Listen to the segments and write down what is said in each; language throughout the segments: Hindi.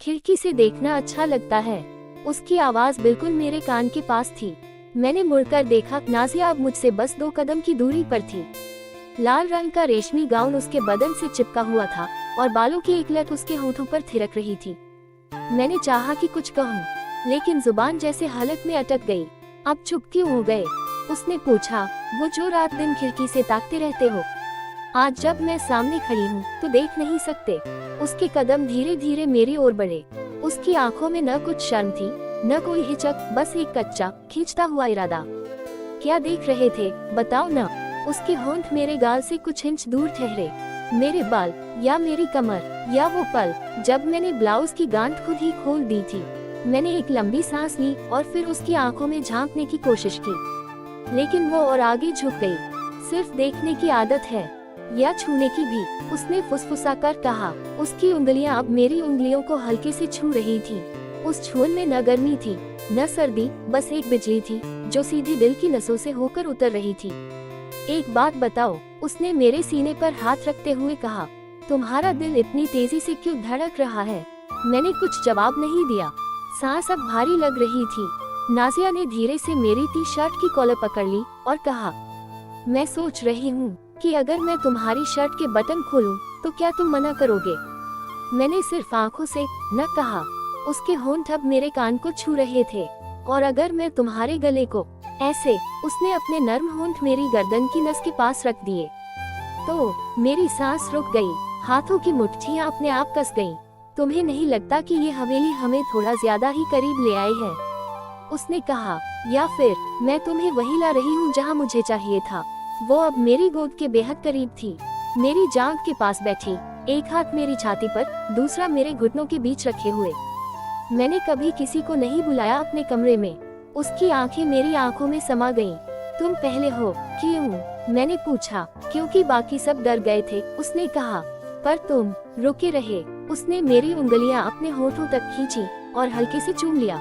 खिड़की से देखना अच्छा लगता है। उसकी आवाज बिल्कुल मेरे कान के पास थी। मैंने मुड़कर देखा, नाजिया अब मुझसे बस 2 कदम की दूरी पर थी। लाल रंग का रेशमी गाउन उसके बदन से चिपका हुआ था और बालों की एक लट उसके होठों पर थिरक रही थी। मैंने चाहा कि कुछ कहूँ, लेकिन जुबान जैसे हलक में अटक गई। अब चुप क्यों हो गए? उसने पूछा, वो जो रात दिन खिड़की से ताकते रहते हो, आज जब मैं सामने खड़ी हूँ तो देख नहीं सकते? उसके कदम धीरे धीरे मेरी ओर बढ़े। उसकी आंखों में न कुछ शर्म थी, न कोई हिचक, बस एक कच्चा खींचता हुआ इरादा। क्या देख रहे थे, बताओ न? उसके होंठ मेरे गाल से कुछ इंच दूर ठहरे। मेरे बाल, या मेरी कमर, या वो पल जब मैंने ब्लाउज की गांठ खुद ही खोल दी थी। मैंने एक लंबी सांस ली और फिर उसकी आंखों में झांकने की कोशिश की, लेकिन वो और आगे झुक गई। सिर्फ देखने की आदत है, या छूने की भी, उसने फुसफुसाकर कहा। उसकी उंगलियां अब मेरी उंगलियों को हल्के से छू रही थी। उस छुअन में न गर्मी थी, न सर्दी, बस एक बिजली थी जो सीधी दिल की नसों से होकर उतर रही थी। एक बात बताओ, उसने मेरे सीने पर हाथ रखते हुए कहा, तुम्हारा दिल इतनी तेजी से क्यों धड़क रहा है? मैंने कुछ जवाब नहीं दिया। सांस अब भारी लग रही थी। नाजिया ने धीरे से मेरी टी शर्ट की कॉलर पकड़ ली और कहा, मैं सोच रही हूँ कि अगर मैं तुम्हारी शर्ट के बटन खोलूं तो क्या तुम मना करोगे? मैंने सिर्फ आंखों से न कहा। उसके होंठ अब मेरे कान को छू रहे थे। और अगर मैं तुम्हारे गले को ऐसे, उसने अपने नर्म होंठ मेरी गर्दन की नस के पास रख दिए। तो मेरी सांस रुक गई, हाथों की मुट्ठियां अपने आप कस गईं। तुम्हें नहीं लगता कि ये हवेली हमें थोड़ा ज्यादा ही करीब ले आई है? उसने कहा, या फिर मैं तुम्हें वही ला रही हूँ जहाँ मुझे चाहिए था। वो अब मेरी गोद के बेहद करीब थी, मेरी जांघ के पास बैठी, एक हाथ मेरी छाती पर, दूसरा मेरे घुटनों के बीच रखे हुए। मैंने कभी किसी को नहीं बुलाया अपने कमरे में। उसकी आंखें मेरी आंखों में समा गईं। तुम पहले हो। क्यों? मैंने पूछा। क्योंकि बाकी सब डर गए थे, उसने कहा। पर तुम रुके रहे। उसने मेरी उंगलियां अपने होठों तक खींची और हल्के से चूम लिया।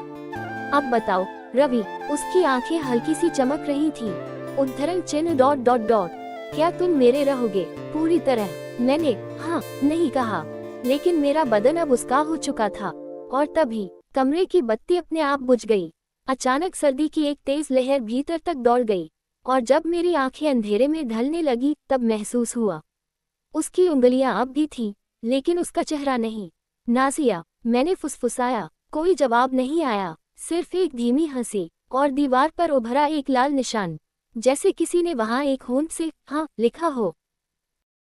अब बताओ रवि, उसकी आंखें हल्की सी चमक रही थी। उद्धरण चिन्ह डॉट डॉट डॉट। क्या तुम मेरे रहोगे पूरी तरह? मैंने हाँ नहीं कहा, लेकिन मेरा बदन अब उसका हो चुका था। और तभी कमरे की बत्ती अपने आप बुझ गई। अचानक सर्दी की एक तेज लहर भीतर तक दौड़ गई, और जब मेरी आंखें अंधेरे में ढलने लगी तब महसूस हुआ, उसकी उंगलियां अब भी थीं, लेकिन उसका चेहरा नहीं। नाजिया, मैंने फुसफुसाया। कोई जवाब नहीं आया, सिर्फ एक धीमी हंसी और दीवार पर उभरा एक लाल निशान, जैसे किसी ने वहां एक होंठ से हाँ लिखा हो।